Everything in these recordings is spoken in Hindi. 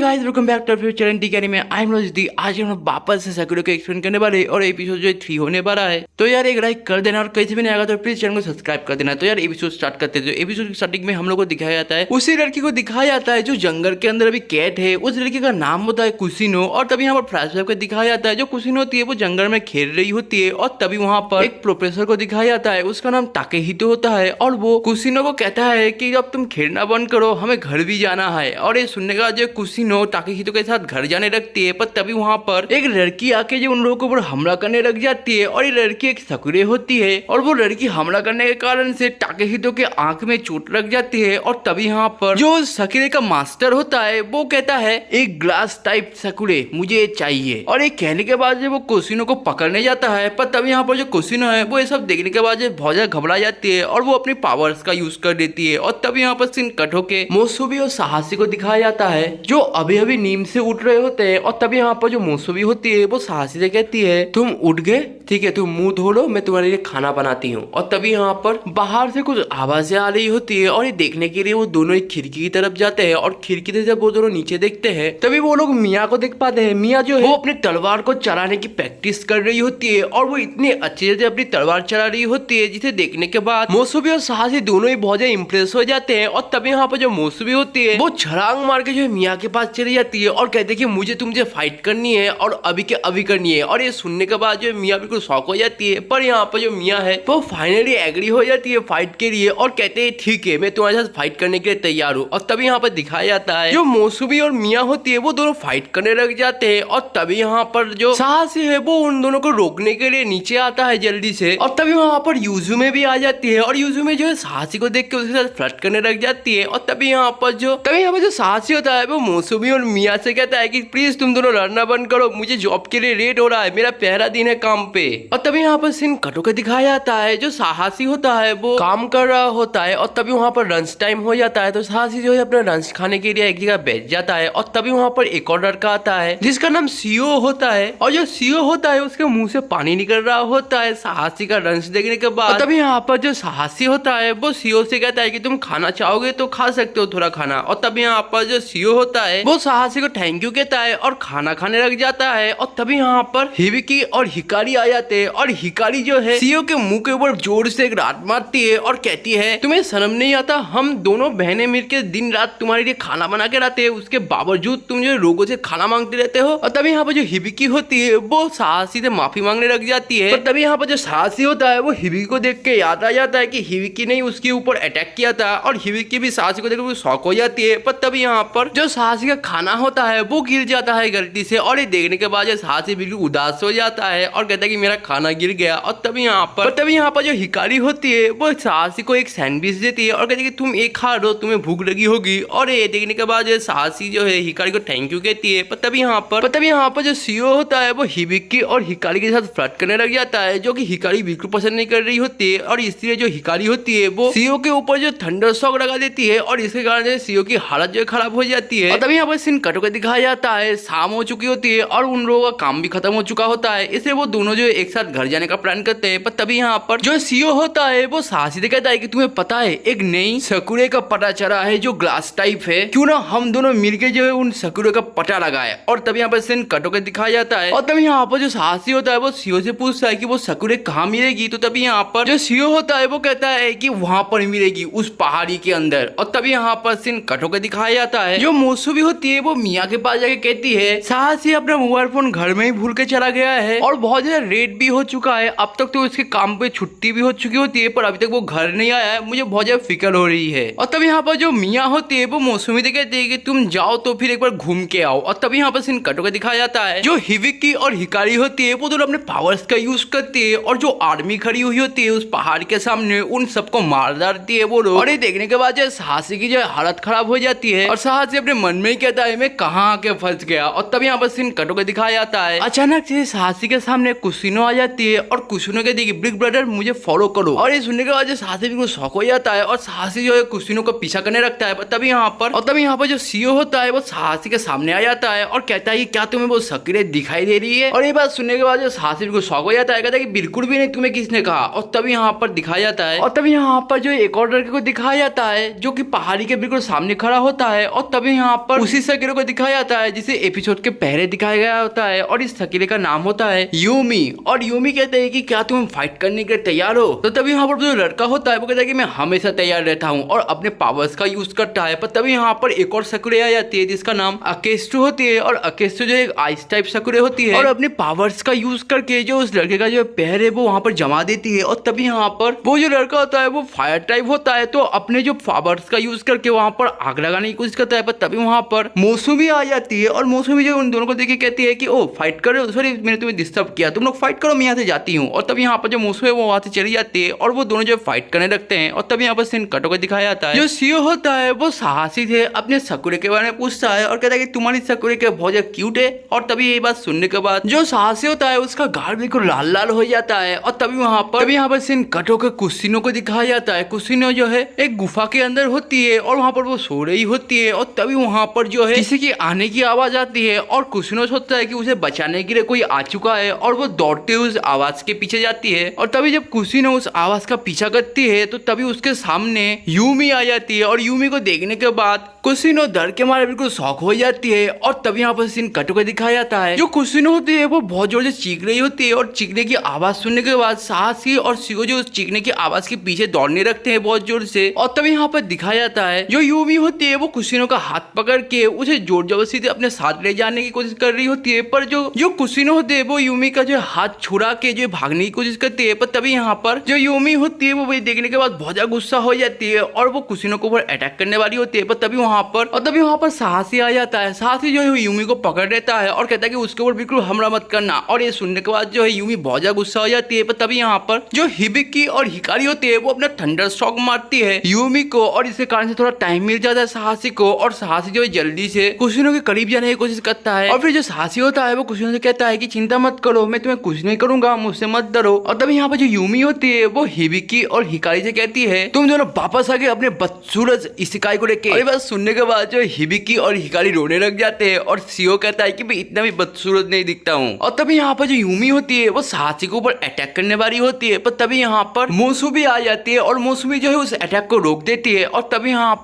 Guys welcome back to future and TK में आई एम रोजदी। आज हम लोग वापस से सेक्युरो को एक्सप्लेन करने वाले और एपिसोड जो 3 होने वाला है। तो यार एक लाइक कर देना और कहीं भी नहीं आएगा तो प्लीज चैनल को सब्सक्राइब कर देना। तो यार एपिसोड स्टार्ट करते हैं। एपिसोड की स्टार्टिंग में हम लोग को दिखाया जाता है उसी लड़की को दिखाया जाता है जो जंगल के अंदर अभी कैद है। उस लड़की का नाम होता है कुसिनो। और तभी यहाँ पर फ्लैशबैक को दिखाया जाता है जो कुसिनो होती है वो जंगल में खेल रही होती है। और तभी वहाँ पर एक प्रोफेसर को दिखाया जाता है, उसका नाम ताकेहितो होता है। और वो कुसिनो को कहता है कि अब तुम खेलना बंद करो, हमें घर भी जाना है। और ये सुनने का जो कुसिनो ताकेहितो के साथ घर जाने लगती है, पर तभी वहाँ पर एक लड़की आके जो उन लोगों के ऊपर हमला करने लग जाती है। और ये लड़की एक सकुरे होती है और वो लड़की हमला करने के कारण से ताकेहितो के आंख में चोट लग जाती है। और तभी यहाँ पर जो सकुरे का मास्टर होता है वो कहता है एक ग्लास टाइप सकुरे मुझे चाहिए। और ये कहने के बाद वो कुसिनो को पकड़ने जाता है, पर तभी यहाँ पर जो कुसिनो है वो ये सब देखने के बाद बहुत ज्यादा घबरा जाती है और वो अपनी पावर्स का यूज कर देती है। और तभी यहाँ पर सीन कट होके मोसुबी और साहसी को दिखाया जाता है जो अभी अभी नींद से उठ रहे होते हैं। और तभी यहाँ पर जो मोसुबी होती है वो साहसी से कहती है तुम उठ गए, ठीक है तुम मुंह धो लो, मैं तुम्हारे लिए खाना बनाती हूँ। और तभी यहाँ पर बाहर से कुछ आवाजें आ रही होती है और ये देखने के लिए वो दोनों एक खिड़की की तरफ जाते हैं। और खिड़की से जब वो दोनों नीचे देखते हैं तभी वो लोग मिया को देख पाते हैं। मिया जो है वो अपनी तलवार को चलाने की प्रैक्टिस कर रही होती है और वो इतनी अच्छी से अपनी तलवार चला रही होती है जिसे देखने के बाद मोसुबी और साहसी दोनों ही बहुत ज्यादा इंप्रेस हो जाते हैं। और तभी यहाँ पर जो मोसुबी होती है वो छलांग मार के जो है मिया के पास चली जाती है और कहते हैं कि मुझे तुमसे फाइट करनी है और अभी के अभी करनी है। और ये सुनने के बाद जो मिया बिल्कुल शॉक हो जाती है, पर यहाँ पर जो मिया है वो फाइनली एग्री हो जाती है फाइट के लिए और कहते हैं ठीक है मैं तुम्हारे साथ फाइट करने के लिए तैयार हूँ। और तभी यहाँ पर दिखाया जाता है जो मोसुबी और मिया होती है वो दोनों फाइट करने लग जाते हैं। और तभी यहाँ पर जो साहसी है वो उन दोनों को रोकने के लिए नीचे आता है जल्दी से। और तभी वहाँ पर यूजुमे भी आ जाती है और यूजुमे जो है साहसी को देख के उसके साथ फ्लर्ट करने लग जाती है। और तभी यहाँ पर जो साहसी होता है वो मोसुबी और मिया से कहता है कि प्लीज तुम दोनों लड़ना बंद करो, मुझे जॉब के लिए लेट हो रहा है, मेरा पहला दिन है काम पे। और तभी यहाँ पर सीन कटो के दिखाया जाता है जो साहसी होता है वो काम कर रहा होता है। और तभी वहाँ पर लंच टाइम हो जाता है तो साहसी जो है अपना लंच खाने के लिए एक जगह बैठ जाता है। और तभी वहाँ पर एक और लड़का आता है जिसका नाम सीओ होता है। और जो सीओ होता है उसके मुंह से पानी निकल रहा होता है साहसी का लंच देखने के बाद। तभी यहाँ पर जो साहसी होता है वो सीओ से कहता है कि तुम खाना चाहोगे तो खा सकते हो थोड़ा खाना। और तभी यहाँ पर जो सीओ होता है वो साहसी को थैंक यू कहता है और खाना खाने लग जाता है। और तभी यहाँ पर हिबिकी और हिकारी आ जाते हैं और हिकारी जो है सीओ के मुंह के ऊपर जोर से एक लात मारती है और कहती है तुम्हें शर्म नहीं आता, हम दोनों बहनें मिलकर दिन रात तुम्हारे लिए खाना बना के लाते हैं, उसके बावजूद तुम जो लोगों से खाना मांगते रहते हो। और तभी यहाँ पर जो हिबिकी होती है वो साहसी से माफी मांगने लग जाती है। पर तभी यहाँ पर जो साहसी होता है वो हिबिकी को देख के याद आ जाता है कि हिबिकी ने उसके ऊपर अटैक किया था और हिबिकी भी साहसी को देखकर शॉक हो जाती है। पर तभी यहाँ पर जो साहसी का खाना होता है वो गिर जाता है गलती से और ये देखने के बाद साहसी बिल्कुल उदास हो जाता है और कहता है कि मेरा खाना गिर गया। और तभी यहाँ पर जो हिकारी होती है वो साहसी को एक सैंडविच देती है और कहती है कि तुम एक खा लो, तुम्हें भूख लगी होगी। और ये देखने के बाद साहसी जो है हिकारी को थैंक यू कहती है। पर तभी यहाँ पर जो सीओ होता है वो हिबिकी और हिकारी के साथ फ्लर्ट करने लग जाता है जो कि हिकारी बिल्कुल पसंद नहीं कर रही होती है। और इसलिए जो हिकारी होती है वो सीओ के ऊपर जो थंडर शॉक लगा देती है और इसके कारण सीओ की हालत जो खराब हो जाती है। और तभी यहाँ पर सीन कट होकर दिखाया जाता है शाम हो चुकी होती है और उन लोगों का काम भी खत्म हो चुका होता है, इसलिए वो दोनों जो एक साथ घर जाने का प्लान करते हैं। पर तभी यहाँ पर जो सीओ होता है वो साहसी से कहता है कि तुम्हें पता है एक नई सकुरे का पता चला है जो ग्लास टाइप है, क्यों ना हम दोनों मिलके जो है उन सकुरे का पता लगाए। और तभी यहाँ पर सीन कट होकर दिखाया जाता है और तभी यहाँ पर जो साहसी होता है वो सीओ से पूछता है कि वो सकुरे कहाँ मिलेगी। तो तभी यहाँ पर जो सीओ होता है वो कहता है कि वहां पर मिलेगी उस पहाड़ी के अंदर। और तभी यहाँ पर सीन कट होकर दिखाया जाता है जो मोसुबी होती है वो मिया के पास जाके कहती है साहसी अपना मोबाइल फोन घर में ही भूल के चला गया है और बहुत ज्यादा रेट भी हो चुका है, अब तक तो उसके काम पे छुट्टी भी हो चुकी होती है पर अभी तक वो घर नहीं आया है, मुझे बहुत ज्यादा फिक्र हो रही है। और तभी यहाँ पर जो मिया होती है वो मोसुमी से कहती है कि तुम जाओ तो फिर एक बार घूम के आओ। और तभी यहाँ पर सीन कट होकर दिखाया जाता है जो हिबिकी और हिकारी होती है वो दोनों अपने पावर्स का यूज करती है और जो आर्मी खड़ी हुई होती है उस पहाड़ के सामने उन सबको मार डालती है वो लोग। और ये देखने के बाद साहसी की जो हालत खराब हो जाती है और साहसी अपने मन में ही कहता है मैं कहाँ आके फंस गया। और तभी यहाँ पर सीन कट होकर दिखाया जाता है अचानक से साहसी के सामने कुसिनो आ जाती है और कुसिनो कहती है बिग ब्रदर मुझे फॉलो करो। और ये सुनने के बाद साहसी बिल्कुल शॉक हो जाता है और साहसी जो है कुसिनो को पीछा करने लगता है। तभी यहाँ पर जो सीओ होता है वो साहसी के सामने आ जाता है और कहता है क्या तुम्हें वो सकुरे दिखाई दे रही है। और ये बात सुनने के बाद जो साहसी बिल्कुल शॉक हो जाता है, कहता है कि बिल्कुल भी नहीं, तुम्हें किसने कहा। और तभी यहाँ पर दिखाया जाता है और तभी यहाँ पर जो एक और लड़के को दिखाया जाता है जो कि पहाड़ी के बिल्कुल सामने खड़ा होता है। और तभी यहाँ पर उसी सकीरे को दिखाया जाता है जिसे एपिसोड के पहले दिखाया गया होता है और इस सकीरे का नाम होता है यूमी। और यूमी कहते हैं कि क्या तुम फाइट करने के लिए तैयार हो? तो तभी यहाँ पर जो लड़का होता है वो कहता है कि मैं हमेशा तैयार रहता हूँ और अपने पावर्स का यूज करता है। पर तभी यहाँ पर एक और सकुरे आ जाती है जिसका नाम अकेस्टो होती है और अकेस्टो जो एक आइस टाइप सकुरे होती है और अपने पावर्स का यूज करके जो उस लड़के का जो पैर है वो वहाँ पर जमा देती है। और तभी यहाँ पर वो जो लड़का होता है वो फायर टाइप होता है तो अपने जो पावर्स का यूज करके वहाँ पर आग लगाने की कोशिश करता है। पर तभी वहाँ पर मौसमी आ जाती है और मौसमी जो उन दोनों को देख कहती है कि ओ फाइट करो, सॉरी मैंने तुम्हें डिस्टर्ब किया, तुम लोग फाइट करो, मैं यहाँ से जाती हूँ। और तब यहाँ पर जो मौसमी है वो वहाँ से चली जाती है और वो दोनों जो फाइट करने लगते हैं। और तब यहाँ पर सीन कटो को दिखाया जाता है। जो सीओ होता है वो साहसी से अपने सकुरे के बारे में पूछता है और कहता है कि तुम्हारी सकुरे के बहुत ज्यादा क्यूट है। और तभी ये बात सुनने के बाद जो साहसी होता है उसका गाल बिल्कुल लाल लाल हो जाता है। और तभी यहाँ पर सीन कटो के कुसिनो को दिखाया जाता है। कुसिनो जो है एक गुफा के अंदर होती है और वहाँ पर वो सो रही होती है। और तभी वहाँ पर जो है किसी की आने की आवाज आती है और कुसिनो सोचता है कि उसे बचाने के लिए कोई आ चुका है और वो दौड़ते हुए उस आवाज के पीछे जाती है। और तभी जब कुसिनो उस आवाज का पीछा करती है तो तभी उसके सामने यूमी आ जाती है और यूमी को देखने के बाद कुसिनो डर के मारे बिल्कुल शॉक हो जाती है। और तभी यहाँ पर सीन कटो को दिखाया जाता है। जो कुसिनो होती है वो बहुत जोर से चीख रही होती है और चीखने की आवाज सुनने के बाद साहसी और सीओ जो चीखने की आवाज के पीछे दौड़ने लगते हैं बहुत जोर से। और तभी यहाँ पर दिखाया जाता है जो यूमी होती है वो कुसिनो का हाथ पकड़ के उसे जोर जबरदस्ती से अपने साथ ले जाने की कोशिश कर रही होती है। पर जो कुसिनो होती है वो यूमी का जो हाथ छुड़ा के जो भागने की कोशिश करती है। पर तभी यहाँ पर जो यूमी होती है वो वही देखने के बाद बहुत ज्यादा गुस्सा हो जाती है और वो कुसिनो के ऊपर अटैक करने वाली होती है। पर तभी वहाँ पर साहसी आ जाता है। साहसी जो है यूमी को पकड़ लेता है और कहता है कि उसके ऊपर बिल्कुल हमला मत करना। और ये सुनने के बाद जो है यूमी बहुत ज्यादा गुस्सा हो जाती है। पर तभी यहाँ पर जो हिबिकी और हिकारी होती है वो अपना थंडर स्ट्रोक मारती है यूमी को और इसके कारण से थोड़ा टाइम मिल जाता है साहसी को। और साहसी जो है जल्दी से कुसिनो के करीब जाने की कोशिश करता है। और फिर जो साहसी होता है वो कुसिनो से कहता है कि चिंता मत करो, मैं तुम्हें कुछ नहीं करूंगा, मुझसे मत डरो। और तभी यहाँ पर जो यूमी होती है वो हिबिकी और हिकारी से कहती है तुम दोनों वापस आ गए अपने बदसूरत इशिकाई को लेके। और बस सुनने के बाद जो हिबिकी और हिकारी रोने लग जाते हैं और सीओ कहता है कि मैं इतना भी बदसूरत नहीं दिखता हूँ। और तभी यहाँ पर जो यूमी होती है वो साहसी के ऊपर अटैक करने वाली होती है। पर तभी यहाँ पर मौसमी आ जाती है और मौसमी जो है उस अटैक को रोक देती है। और तभी यहाँ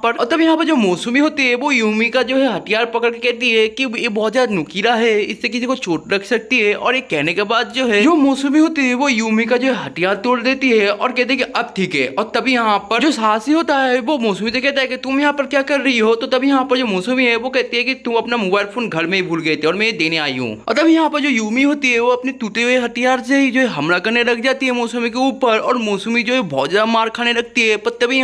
पर जो मौसमी होती है वो यूमी का जो है हथियार पकड़ के कहती है कि ये बहुत ज्यादा नुकीला है, इससे किसी को चोट लग सकती है। और ये कहने के बाद जो है जो मौसमी होती है वो यूमी का जो हथियार तोड़ देती है और कहते हैं कि अब ठीक है। और तभी यहाँ पर जो साहसी होता है वो मौसमी से कहता है कि तुम यहाँ पर क्या कर रही हो? तो तभी यहाँ पर जो मौसमी है वो कहती है कि तुम अपना मोबाइल फोन घर में ही भूल गए थे और मैं देने आई हूँ। और तभी यहाँ पर जो यूमी होती है वो अपने टूटे हुए हथियार से ही जो है हमला करने लग जाती है मौसमी के ऊपर और मौसमी जो है बहुत ज्यादा मार खाने लगती है। पर तभी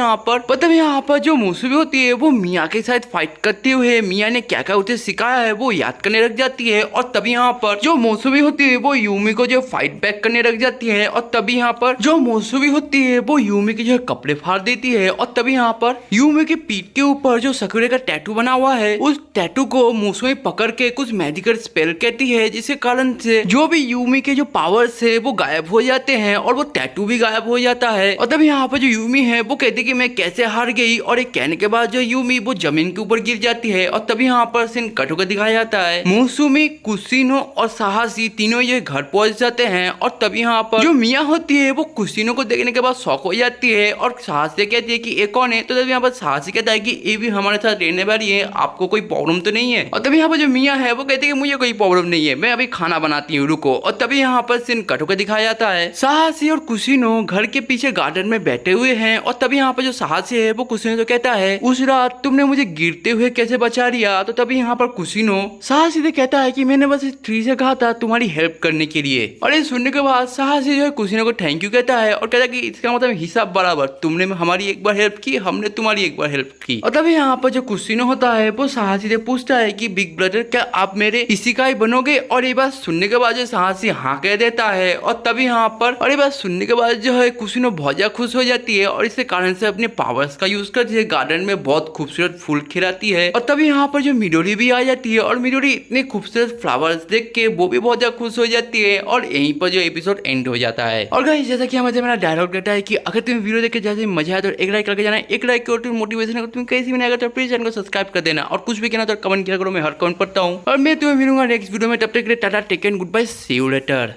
यहाँ पर जो मौसमी होती है वो मिया के साथ फाइट करते हुए मिया ने क्या क्या उसे सिखाया है वो याद करने लग जाती है। और तभी यहाँ पर जो मौसमी होती है वो यूमी को जो फाइट बैक करने लग जाती है। और तभी यहाँ पर जो मौसमी होती है वो यूमी के जो है कपड़े फाड़ देती है। और तभी यहाँ पर यूमी के पीठ के ऊपर जो सकुरे का टैटू बना हुआ है उस टैटू को मौसमी पकड़ के कुछ मेडिकल स्पेल कहती है जिसके कारण से जो भी यूमी के जो पावर्स है वो गायब हो जाते हैं और वो टैटू भी गायब हो जाता है। और तभी यहाँ पर जो यूमी है वो कहती है कि मैं कैसे हार गई। और एक कहने के बाद जो यूमी वो जमीन के ऊपर गिर जाती है। और तभी यहाँ पर सीन कटो का दिखाया जाता है। मौसमी, कुसिनो और साहसी तीनों ये घर पहुंच जाते हैं। और तभी यहाँ पर जो मिया होती है वो कुसिनो को देखने के बाद शौक हो जाती है और साहसी कहती है कि ये कौन है? तो तभी यहाँ पर साहसी कहता है कि ये भी हमारे साथ रहने वाली है, आपको कोई प्रॉब्लम तो नहीं है? और तभी यहाँ पर जो मिया है वो कहती है कि मुझे कोई प्रॉब्लम नहीं है, मैं अभी खाना बनाती हूँ, रुको। और तभी यहाँ पर सीन कटो का दिखाया जाता है। साहसी और कुसिनो घर के पीछे गार्डन में बैठे हुए हैं। और तभी यहाँ पर जो साहसी है वो कुसिनो से कहता है उस रात तुमने मुझे गिरते हुए कैसे बचा लिया? तो तभी यहाँ पर कुसिनो साहसी से कहता है कि मैंने बस इस ट्री से कहा था तुम्हारी हेल्प करने के लिए। और ये सुनने के बाद साहसी जो है कुसिनो को थैंक यू कहता है और कहता है कि इसका मतलब हिसाब बराबर, तुमने हमारी एक बार हेल्प की, हमने तुम्हारी एक बार हेल्प की। और तभी यहाँ पर जो कुसिनो होता है वो साहसी से पूछता है कि बिग ब्रदर क्या आप मेरे इशिकाई बनोगे? और ये बात सुनने के बाद जो साहसी हाँ कह देता है। और तभी यहाँ पर और ये बात सुनने के बाद जो है कुसिनो बहुत ज्यादा खुश हो जाती है और इसके कारण से अपने पावर्स का यूज करती है, गार्डन में बहुत खूबसूरत फूल खिलाती है। और तभी यहाँ पर जो मिडोरी भी आ जाती है और मिडोरी इतने खूबसूरत फ्लावर्स देख के वो भी बहुत ज्यादा खुश हो जाती है। और यहीं पर जो एपिसोड एंड हो जाता है। और गाइस जैसा कि हमें मेरा डायलॉग देता है कि अगर तुम्हें वीडियो देख के जैसे मजा आया तो एक लाइक करके जाना, एक लाइक और मोटिवेशन अगर तुम कैसी भी नहीं तो प्लीज चैनल को सब्सक्राइब कर देना और कुछ भी कहना तो कमेंट किया करो, मैं हर कमेंट पढ़ता हूँ। और मैं तुम्हें मिलूंगा नेक्स्ट वीडियो में, तब तक के लिए tata, take care, good bye, see you letter.